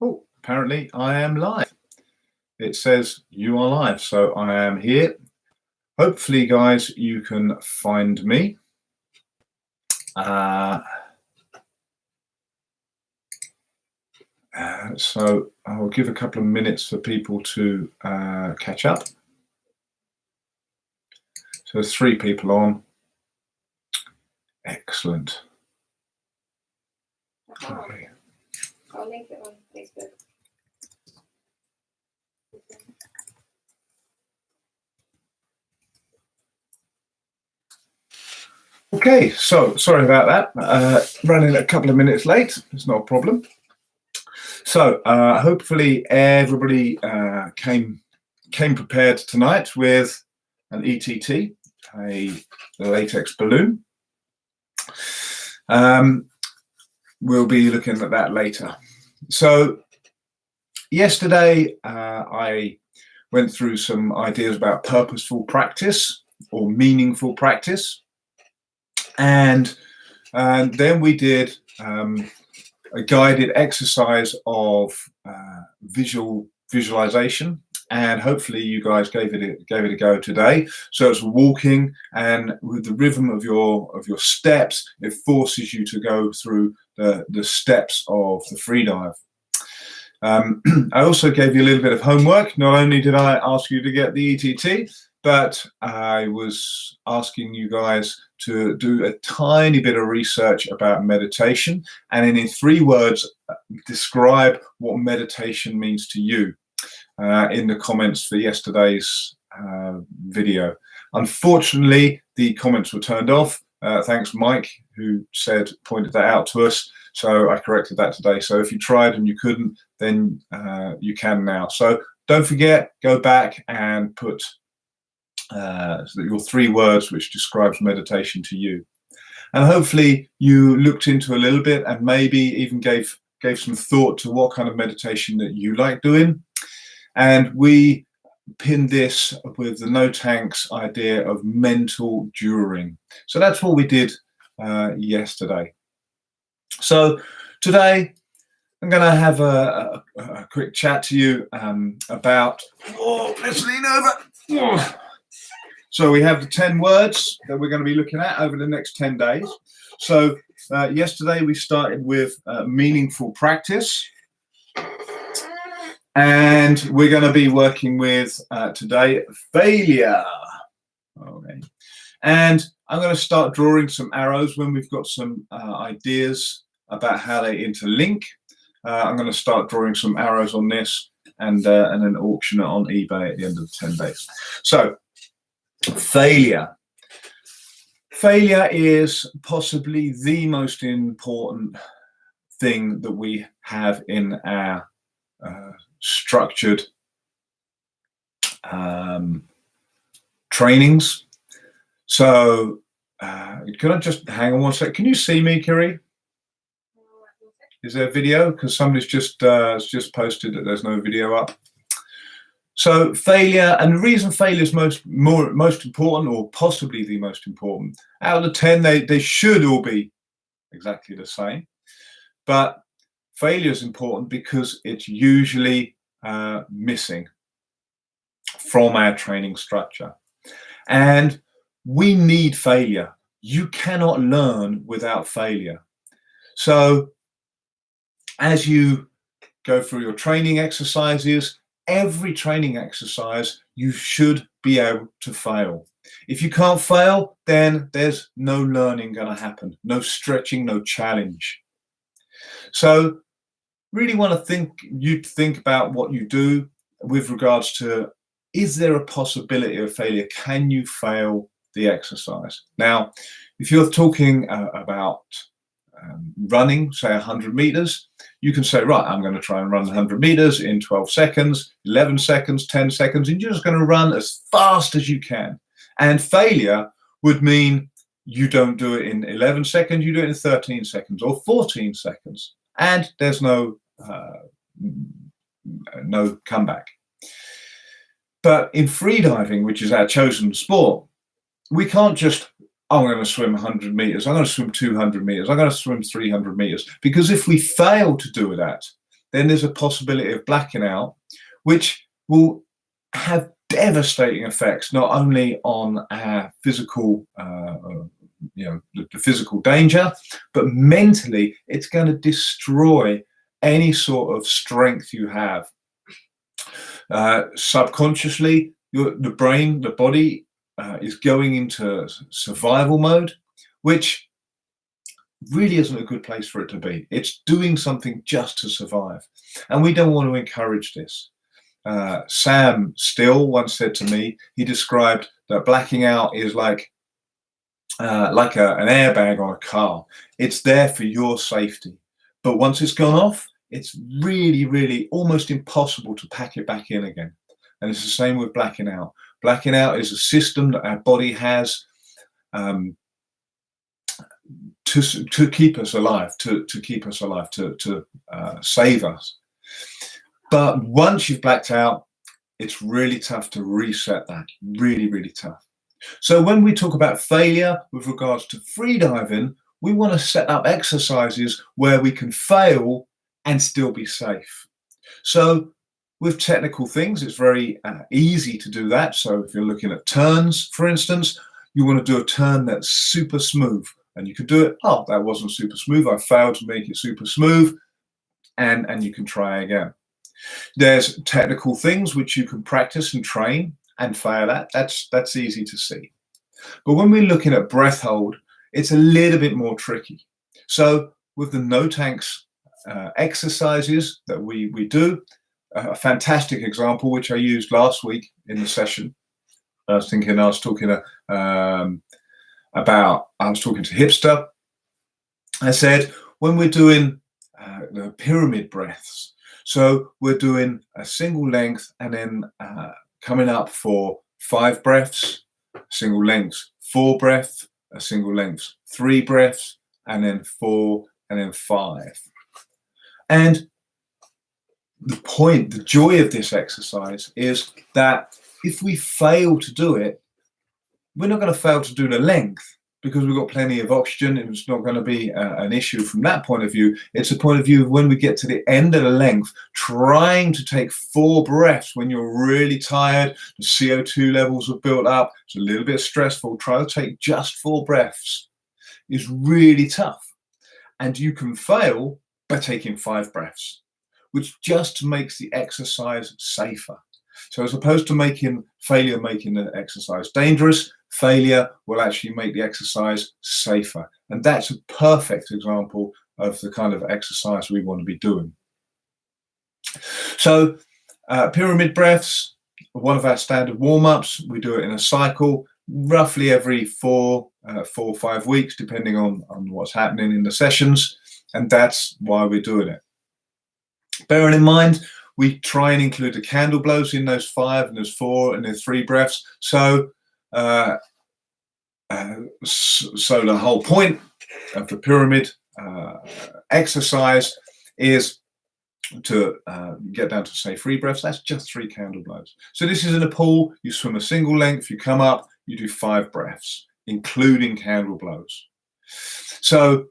Oh, apparently I am live. It says you are live, so I am here. Hopefully, guys, you can find me. So I'll give a couple of minutes for people to catch up. So there's 3 people on. Excellent. Okay. I'll link it on Facebook. Okay, so sorry about that. Running a couple of minutes late. It's not a problem. So hopefully everybody came prepared tonight with an ETT, a latex balloon. We'll be looking at that later. So yesterday I went through some ideas about purposeful practice or meaningful practice, and then we did a guided exercise of visualization, and hopefully you guys gave it a go today. So it's walking, and with the rhythm of your steps, it forces you to go through the steps of the free dive. I also gave you a little bit of homework. Not only did I ask you to get the ETT, but I was asking you guys to do a tiny bit of research about meditation, and in 3 words describe what meditation means to you in the comments for yesterday's video. Unfortunately, the comments were turned off. Thanks, Mike, who pointed that out to us. So I corrected that today. So if you tried and you couldn't, then you can now. So don't forget, go back and put your 3 words which describes meditation to you. And hopefully you looked into a little bit and maybe even gave some thought to what kind of meditation that you like doing. And we pinned this with the NoTanx idea of mental during. So that's what we did yesterday. So today I'm going to have a quick chat to you about, let's lean over. So we have the 10 words that we're going to be looking at over the next 10 days. So yesterday we started with meaningful practice. And we're going to be working with today failure. Okay. And I'm going to start drawing some arrows when we've got some ideas about how they interlink. I'm going to start drawing some arrows on this and then auction it on eBay at the end of the 10 days. So failure. Failure is possibly the most important thing that we have in our structured trainings. So can I just hang on one sec? Can you see me, Kiri? Is there a video? Because somebody's just posted that there's no video up. So failure, and the reason failure is most important, or possibly the most important, out of the 10, they should all be exactly the same. But failure is important because it's usually missing from our training structure. And we need failure. You cannot learn without failure. So as you go through your training exercises, every training exercise, you should be able to fail. If you can't fail, then there's no learning going to happen, no stretching, no challenge. So really want to think about what you do with regards to, is there a possibility of failure? Can you fail the exercise? Now, if you're talking about running, say 100 meters, you can say, right, I'm going to try and run 100 meters in 12 seconds, 11 seconds, 10 seconds, and you're just going to run as fast as you can. And failure would mean you don't do it in 11 seconds, you do it in 13 seconds or 14 seconds. And there's no comeback. But in freediving, which is our chosen sport, we can't just, I'm going to swim 100 meters, I'm going to swim 200 meters, I'm going to swim 300 meters. Because if we fail to do that, then there's a possibility of blacking out, which will have devastating effects not only on our physical, the physical danger, but mentally it's going to destroy any sort of strength you have. Subconsciously, the brain, the body is going into survival mode, which really isn't a good place for it to be. It's doing something just to survive, and we don't want to encourage this. Sam Still once said to me, he described that blacking out is like an airbag on a car. It's there for your safety, but once it's gone off, it's really, really almost impossible to pack it back in again. And it's the same with blacking out. Blacking out is a system that our body has to keep us alive, to save us. But once you've blacked out, it's really tough to reset that. Really, really tough. So when we talk about failure with regards to freediving, we want to set up exercises where we can fail and still be safe. So with technical things, it's very easy to do that. So if you're looking at turns, for instance, you want to do a turn that's super smooth, and you could do it. Oh, that wasn't super smooth. I failed to make it super smooth, and you can try again. There's technical things which you can practice and train and fail at. That's easy to see. But when we're looking at breath hold, it's a little bit more tricky. So with the NoTanx exercises that we do, a fantastic example which I used last week in the session. I was talking to Hipster. I said, when we're doing the pyramid breaths, so we're doing a single length and then coming up for 5 breaths, single lengths, 4 breaths, a single length, 3 breaths, and then 4, and then 5. And the joy of this exercise is that if we fail to do it, we're not going to fail to do the length because we've got plenty of oxygen, and it's not going to be an issue from that point of view. It's a point of view of when we get to the end of the length, trying to take 4 breaths when you're really tired, the CO2 levels have built up, it's a little bit stressful. Try to take just 4 breaths is really tough. And you can fail by taking 5 breaths, which just makes the exercise safer. So as opposed to making the exercise dangerous, failure will actually make the exercise safer. And that's a perfect example of the kind of exercise we want to be doing. So pyramid breaths, one of our standard warm-ups. We do it in a cycle, roughly every 4 or 5 weeks, depending on what's happening in the sessions. And that's why we're doing it. Bearing in mind, we try and include the candle blows in those 5 and those 4 and there's 3 breaths. So the whole point of the pyramid exercise is to get down to, say, 3 breaths. That's just 3 candle blows. So this is in a pool. You swim a single length. You come up. You do 5 breaths, including candle blows. So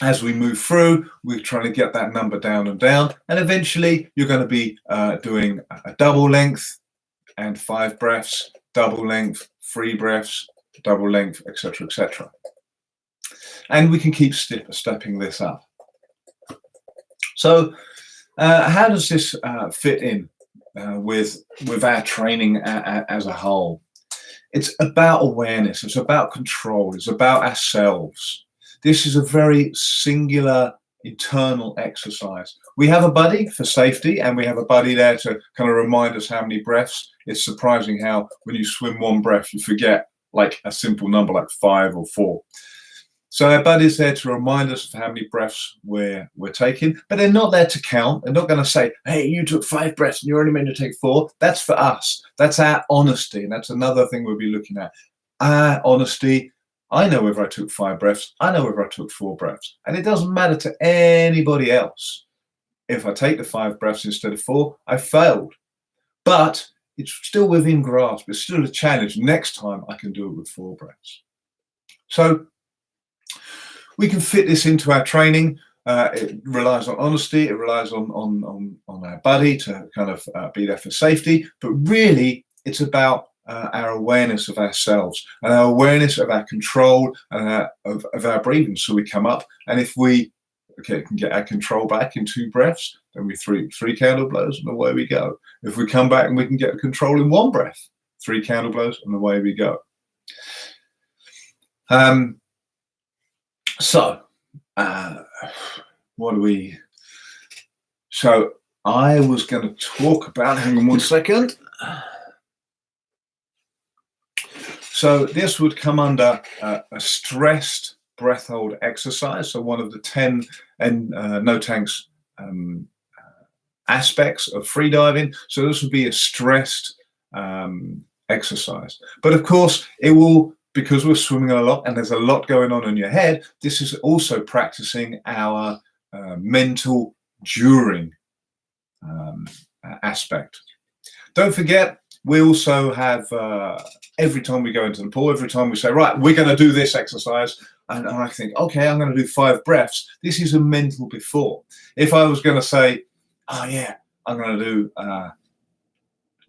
as we move through, we're trying to get that number down and down, and eventually you're going to be doing a double length and 5 breaths, double length, 3 breaths, double length, etc., etc. And we can keep stepping this up. So how does this fit in with our training as a whole? It's about awareness, it's about control, it's about ourselves. This is a very singular internal exercise. We have a buddy for safety, and we have a buddy there to kind of remind us how many breaths. It's surprising how when you swim 1 breath, you forget like a simple number like 5 or 4. So our buddy's there to remind us of how many breaths we're taking, but they're not there to count. They're not going to say, hey, you took 5 breaths and you're only meant to take 4. That's for us. That's our honesty. And that's another thing we'll be looking at. Our honesty. I know whether I took 5 breaths. I know whether I took 4 breaths. And it doesn't matter to anybody else. If I take the 5 breaths instead of 4, I failed. But it's still within grasp. It's still a challenge. Next time I can do it with 4 breaths. So we can fit this into our training. it relies on honesty. It relies on our buddy to kind of be there for safety. But really, it's about our awareness of ourselves and our awareness of our control and of our breathing. So we come up, and if we can get our control back in 2 breaths, then we three candle blows, and away we go. If we come back and we can get the control in 1 breath, 3 candle blows, and away we go. What do we? So I was going to talk about. Hang on 1 second. So this would come under a stressed breath hold exercise. So one of the 10 NoTanx aspects of freediving. So this would be a stressed exercise. But of course, it will, because we're swimming a lot and there's a lot going on in your head, this is also practicing our mental during aspect. Don't forget, we also have, every time we go into the pool, every time we say, right, we're going to do this exercise, and I think, okay, I'm going to do 5 breaths. This is a mental before. If I was going to say, oh yeah, I'm going to do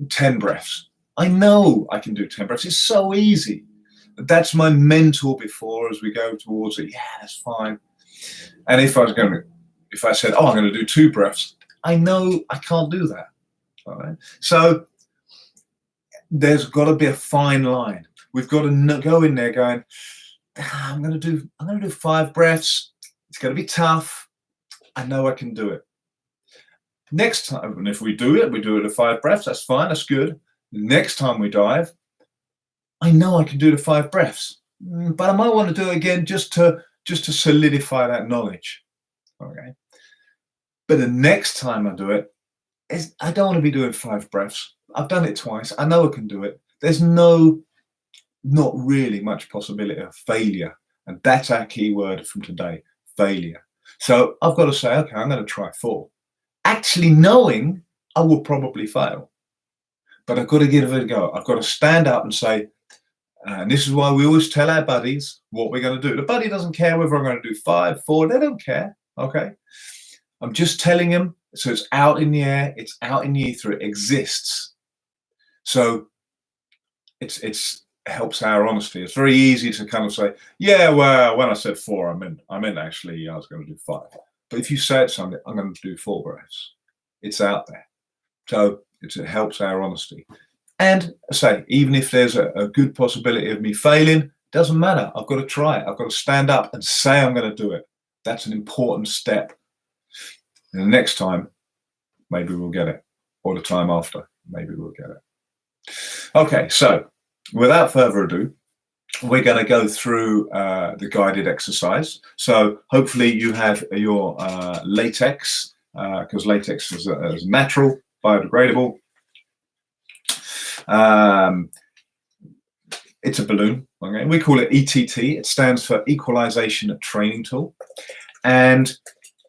10 breaths. I know I can do 10 breaths. It's so easy. That's my mental before as we go towards it. Yeah, that's fine. And if I said, oh, I'm going to do 2 breaths, I know I can't do that. All right. So there's got to be a fine line. We've got to go in there going, I'm going to do 5 breaths. It's going to be tough. I know I can do it. Next time, and if we do it at 5 breaths. That's fine. That's good. Next time we dive, I know I can do the 5 breaths, but I might want to do it again just to solidify that knowledge. Okay. But the next time I do it, I don't want to be doing 5 breaths. I've done it twice. I know I can do it. There's not really much possibility of failure. And that's our key word from today, failure. So I've got to say, okay, I'm going to try 4. Actually knowing I will probably fail. But I've got to give it a go. I've got to stand up and say, and this is why we always tell our buddies what we're going to do. The buddy doesn't care whether I'm going to do 5, 4. They don't care. Okay. I'm just telling them. So it's out in the air. It's out in the ether. It exists. So it helps our honesty. It's very easy to kind of say, yeah, well, when I said 4, I meant actually I was going to do 5. But if you said something, I'm going to do 4 breaths. It's out there. So it helps our honesty. And I say, even if there's a good possibility of me failing, doesn't matter. I've got to try it. I've got to stand up and say I'm going to do it. That's an important step. And the next time, maybe we'll get it. Or the time after, maybe we'll get it. Okay, so without further ado, we're going to go through the guided exercise. So hopefully you have your latex, because latex is natural, biodegradable. It's a balloon. Okay, we call it ETT. It stands for Equalization Training Tool, and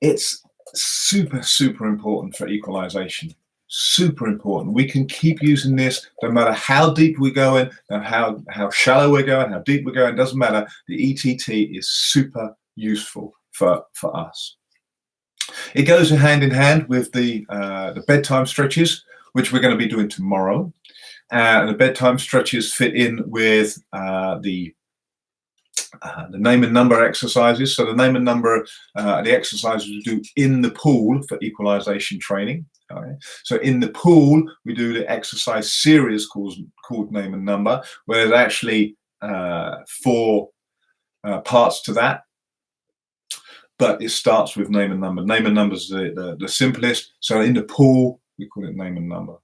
it's super important for equalization. Super important. We can keep using this no matter how deep we're going, and how shallow we're going, how deep we're going. Doesn't matter. The ETT is super useful for us. It goes hand in hand with the bedtime stretches, which we're going to be doing tomorrow. And the bedtime stretches fit in with the name and number exercises. So the name and number, the exercises we do in the pool for equalization training. Okay. So in the pool, we do the exercise series called name and number, where there's actually 4 parts to that. But it starts with name and number. Name and number is the simplest. So in the pool, we call it name and number.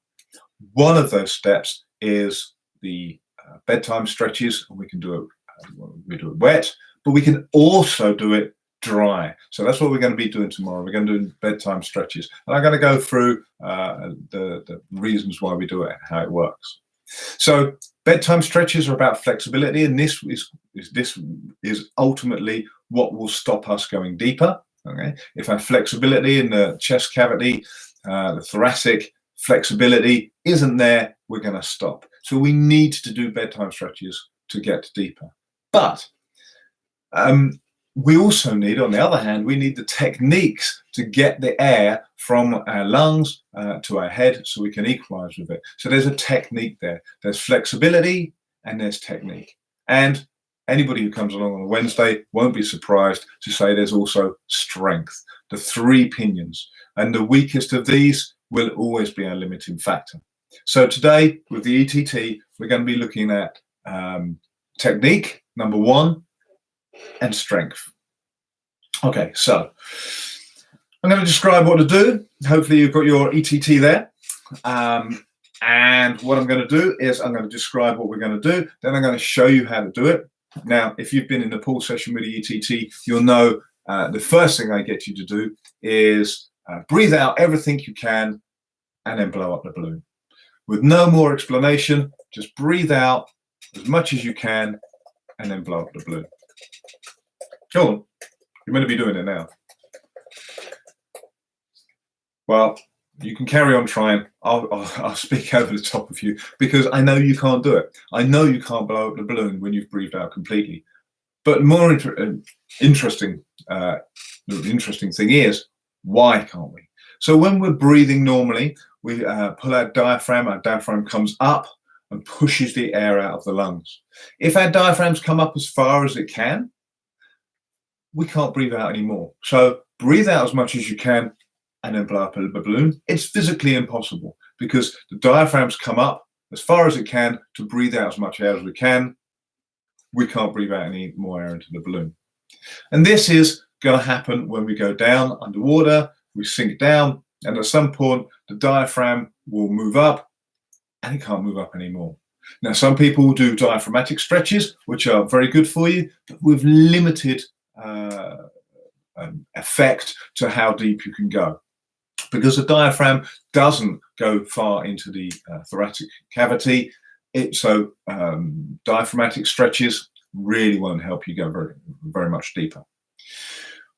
One of those steps is the bedtime stretches, and we can do it wet, but we can also do it dry. So that's what we're going to be doing tomorrow. We're going to do bedtime stretches, and I'm going to go through the reasons why we do it and how it works. So bedtime stretches are about flexibility, and this is ultimately what will stop us going deeper. Okay, if our flexibility in the chest cavity, the thoracic flexibility isn't there, we're going to stop. So we need to do bedtime stretches to get deeper. But we also need, on the other hand, we need the techniques to get the air from our lungs to our head so we can equalize with it. So there's a technique there. There's flexibility and there's technique. And anybody who comes along on a Wednesday won't be surprised to say there's also strength, the three pinions. And the weakest of these will always be our limiting factor. So today with the ETT, we're going to be looking at technique, number one, and strength. Okay, so I'm going to describe what to do. Hopefully you've got your ETT there. And what I'm going to do is I'm going to describe what we're going to do. Then I'm going to show you how to do it. Now, if you've been in the pool session with the ETT, you'll know the first thing I get you to do is breathe out everything you can and then blow up the balloon. With no more explanation, just breathe out as much as you can and then blow up the balloon. Go on, you're going to be doing it now. Well, you can carry on trying. I'll speak over the top of you because I know you can't do it. I know you can't blow up the balloon when you've breathed out completely. But more interesting thing is, why can't we? So when we're breathing normally, we pull our diaphragm comes up and pushes the air out of the lungs. If our diaphragms come up as far as it can, we can't breathe out anymore. So breathe out as much as you can and then blow up a balloon. It's physically impossible because the diaphragms come up as far as it can to breathe out as much air as we can. We can't breathe out any more air into the balloon. And this is going to happen when we go down underwater, we sink down, and at some point the diaphragm will move up and it can't move up anymore. Now, some people do diaphragmatic stretches, which are very good for you, but with limited effect to how deep you can go. Because the diaphragm doesn't go far into the thoracic cavity, diaphragmatic stretches really won't help you go very much deeper.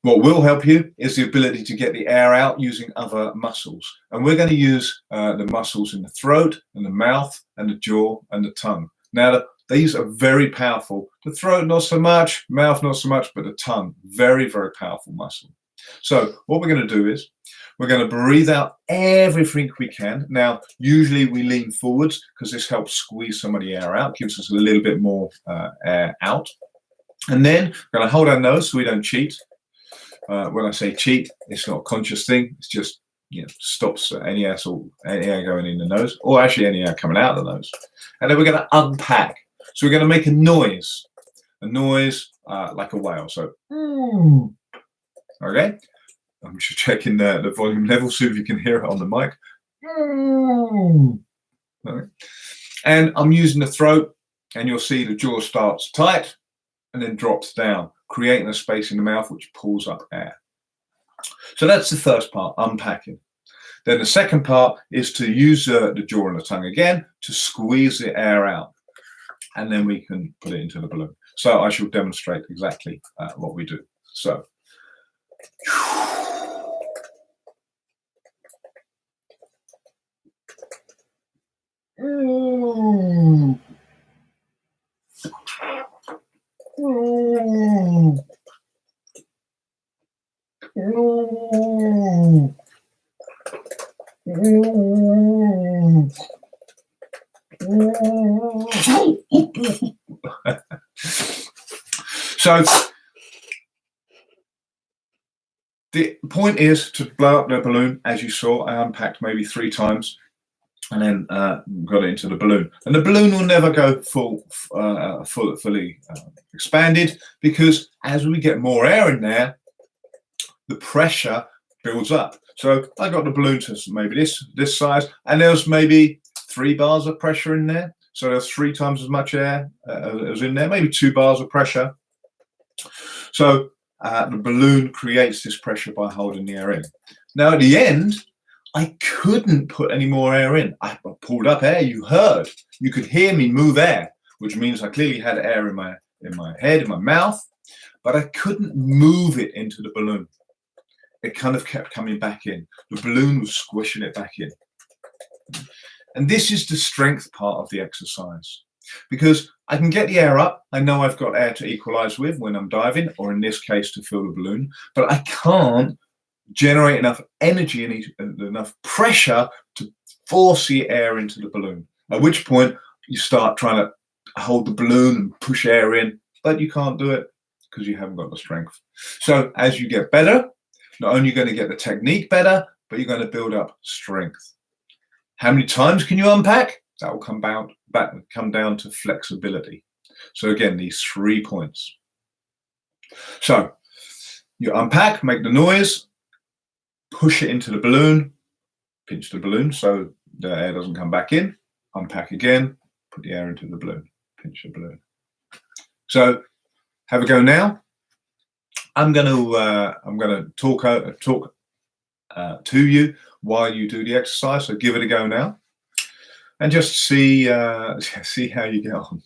What will help you is the ability to get the air out using other muscles. And we're going to use the muscles in the throat and the mouth and the jaw and the tongue. Now, these are very powerful. The throat, not so much, mouth, not so much, but the tongue, very, very powerful muscle. So what we're going to do is we're going to breathe out everything we can. Now, usually we lean forwards because this helps squeeze some of the air out, gives us a little bit more air out. And then we're going to hold our nose so we don't cheat. When I say cheat, it's not a conscious thing. It's just, stops any air going in the nose, or actually any air coming out of the nose. And then we're going to unpack. So we're going to make a noise like a whale. So, okay. I'm just checking the volume level, see if you can hear it on the mic. Okay. And I'm using the throat, and you'll see the jaw starts tight and then drops down, creating a space in the mouth which pulls up air. So that's the first part, unpacking. Then the second part is to use the jaw and the tongue again to squeeze the air out, and then we can put it into the balloon. So I shall demonstrate exactly what we do. So. So the point is to blow up the balloon. As you saw, I unpacked maybe 3 times and then got it into the balloon. And the balloon will never go fully expanded, because as we get more air in there, the pressure builds up. So I got the balloon to maybe this size, and there's maybe 3 bars of pressure in there. So there's 3 times as much air as in there, maybe 2 bars of pressure. So the balloon creates this pressure by holding the air in. Now at the end, I couldn't put any more air in. I pulled up air. You could hear me move air, which means I clearly had air in my head, in my mouth, but I couldn't move it into the balloon. It kind of kept coming back in. The balloon was squishing it back in. And this is the strength part of the exercise, because I can get the air up. I know I've got air to equalize with when I'm diving, or in this case, to fill the balloon, but I can't generate enough energy and enough pressure to force the air into the balloon. At which point you start trying to hold the balloon and push air in, but you can't do it because you haven't got the strength. So as you get better, not only are you going to get the technique better, but you're going to build up strength. How many times can you unpack? That will come down to flexibility. So again, these 3 points. So you unpack, make the noise, push it into the balloon, pinch the balloon so the air doesn't come back in, unpack again, put the air into the balloon, pinch the balloon. So have a go now. I'm going to talk to you while you do the exercise. So give it a go now, and just see see how you get on.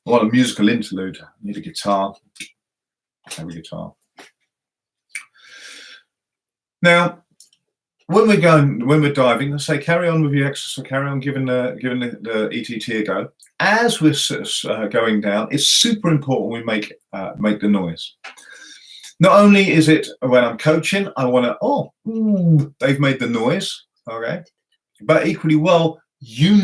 I want a musical interlude. I need a guitar. Have a guitar. Now, when we're diving, let's say carry on with your exercise, carry on giving the ETT a go. As we're going down, it's super important we make the noise. Not only is it when I'm coaching, I want to, they've made the noise, okay? But equally well, you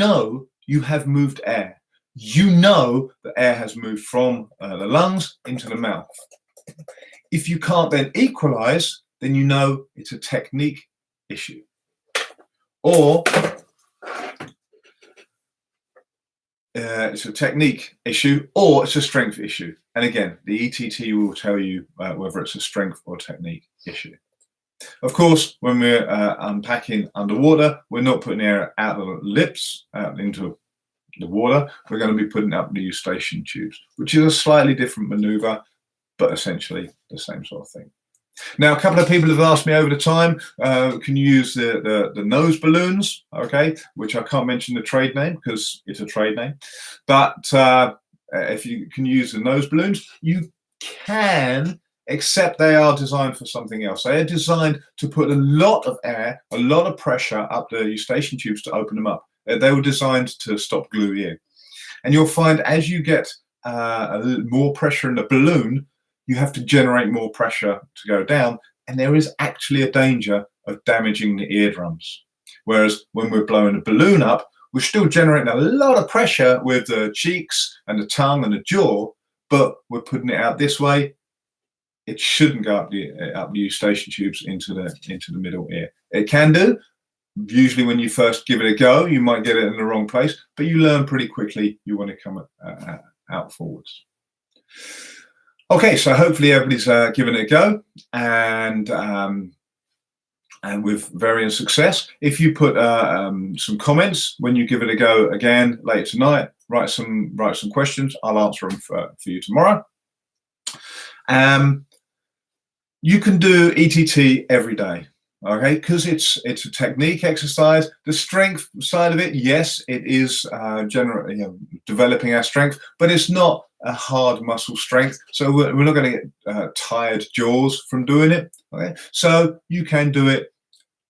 have moved air. You know the air has moved from the lungs into the mouth. If you can't then equalize, then you know it's a technique issue. Or it's a technique issue, or it's a strength issue. And again, the ETT will tell you whether it's a strength or technique issue. Of course, when we're unpacking underwater, we're not putting air out of the lips, out into the water. We're going to be putting up the eustachian tubes, which is a slightly different maneuver, but essentially the same sort of thing. Now, a couple of people have asked me over the time, can you use the nose balloons, okay, which I can't mention the trade name because it's a trade name, but if you can use the nose balloons, you can, except they are designed for something else. They are designed to put a lot of air, a lot of pressure up the eustachian tubes to open them up. They were designed to stop glue here. And you'll find as you get more pressure in the balloon, you have to generate more pressure to go down, and there is actually a danger of damaging the eardrums. Whereas when we're blowing a balloon up, we're still generating a lot of pressure with the cheeks and the tongue and the jaw, but we're putting it out this way. It shouldn't go up the eustachian tubes into the middle ear. It can do. Usually when you first give it a go, you might get it in the wrong place, but you learn pretty quickly you want to come out forwards. Okay, so hopefully everybody's given it a go, and with varying success. If you put some comments when you give it a go again later tonight, write some questions. I'll answer them for you tomorrow. You can do ETT every day, okay? Because it's a technique exercise. The strength side of it, yes, it is generally developing our strength, but it's not a hard muscle strength, so we're not going to get tired jaws from doing it. Okay, so you can do it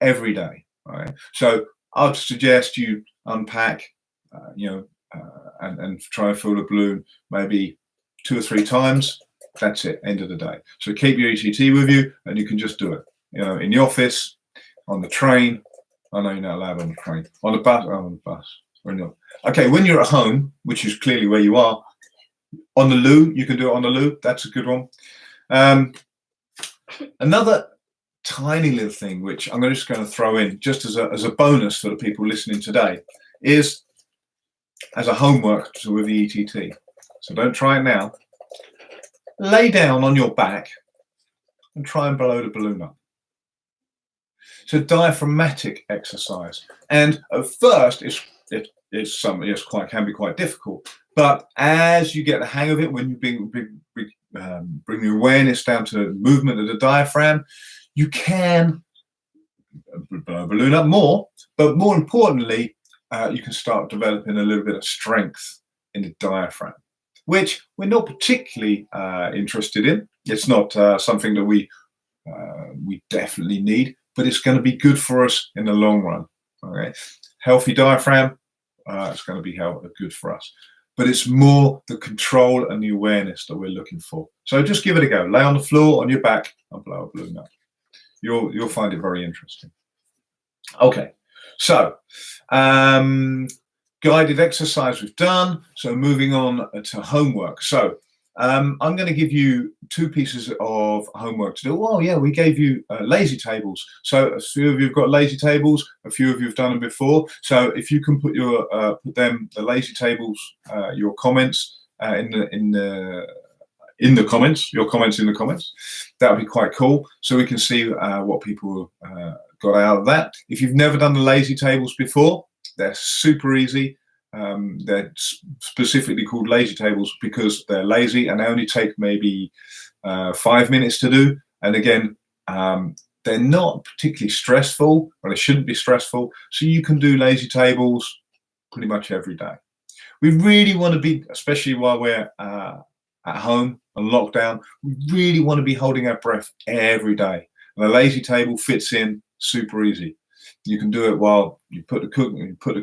every day. All right, so I'd suggest you unpack, and try and fill the balloon maybe 2 or 3 times. That's it. End of the day. So keep your ETT with you, and you can just do it. In the office, on the train. I know you're not allowed on the train. On the bus. Oh, on the bus. Okay, when you're at home, which is clearly where you are. On the loo, you can do it on the loo. That's a good one. Another tiny little thing, which I'm just going to throw in just as a bonus for the people listening today, is as a homework with the ETT. So don't try it now. Lay down on your back and try and blow the balloon up. It's a diaphragmatic exercise, and at first can be quite difficult. But as you get the hang of it, when you bring your awareness down to the movement of the diaphragm, you can blow a balloon up more. But more importantly, you can start developing a little bit of strength in the diaphragm, which we're not particularly interested in. It's not something that we definitely need, but it's going to be good for us in the long run. Okay, healthy diaphragm, it's going to be good for us. but it's more the control and the awareness that we're looking for. So just give it a go. Lay on the floor on your back and blow a balloon up. You'll find it very interesting. Okay, so guided exercise we've done. So moving on to homework. So I'm going to give you 2 pieces of homework to do. Oh yeah, we gave you lazy tables. So a few of you have got lazy tables. A few of you have done them before. So if you can put the lazy tables, your comments in the comments, that would be quite cool. So we can see what people got out of that. If you've never done the lazy tables before, they're super easy. They're specifically called lazy tables because they're lazy and they only take maybe 5 minutes to do. And again, they're not particularly stressful, or they shouldn't be stressful. So you can do lazy tables pretty much every day. We really want to be, especially while we're at home and lockdown, we really want to be holding our breath every day. And a lazy table fits in super easy. You can do it while you put the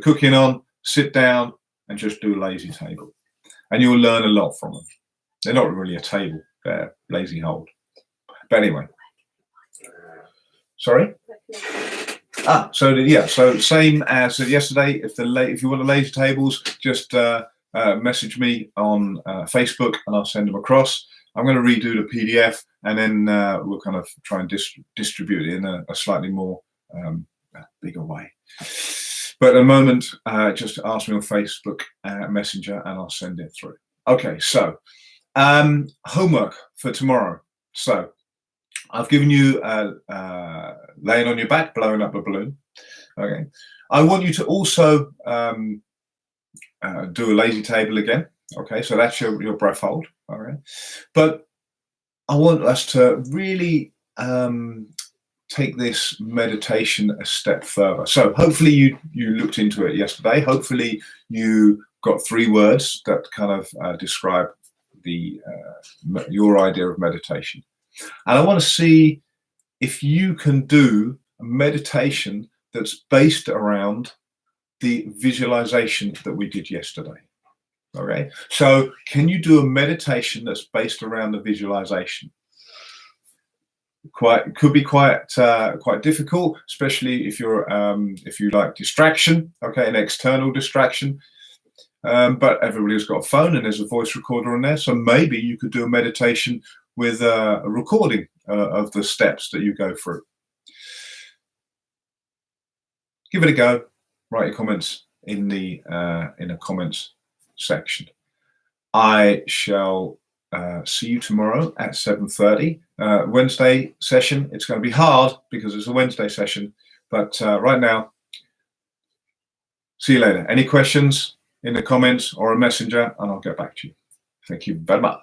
cooking on, sit down and just do a lazy table. And you'll learn a lot from them. They're not really a table, they're lazy hold. But anyway. Sorry? So same as yesterday. If you want the lazy tables, just message me on Facebook and I'll send them across. I'm going to redo the PDF and then we'll kind of try and distribute it in a slightly more bigger way. But at the moment, just ask me on Facebook Messenger and I'll send it through. Okay, so homework for tomorrow. So I've given you laying on your back, blowing up a balloon. Okay, I want you to also do a lazy table again. Okay, so that's your breath hold. All right, but I want us to really take this meditation a step further. So hopefully you looked into it yesterday. Hopefully you got 3 words that kind of describe your idea of meditation. And I want to see if you can do a meditation that's based around the visualization that we did yesterday. Okay, so can you do a meditation that's based around the visualization? Could be quite difficult, especially if you like distraction, okay, an external distraction. But everybody's got a phone and there's a voice recorder on there, so maybe you could do a meditation with a recording of the steps that you go through. Give it a go. Write your comments in the comments section. I shall see you tomorrow at 7:30. Wednesday session. It's going to be hard because it's a Wednesday session, but right now, see you later. Any questions in the comments or a messenger and I'll get back to you. Thank you very much.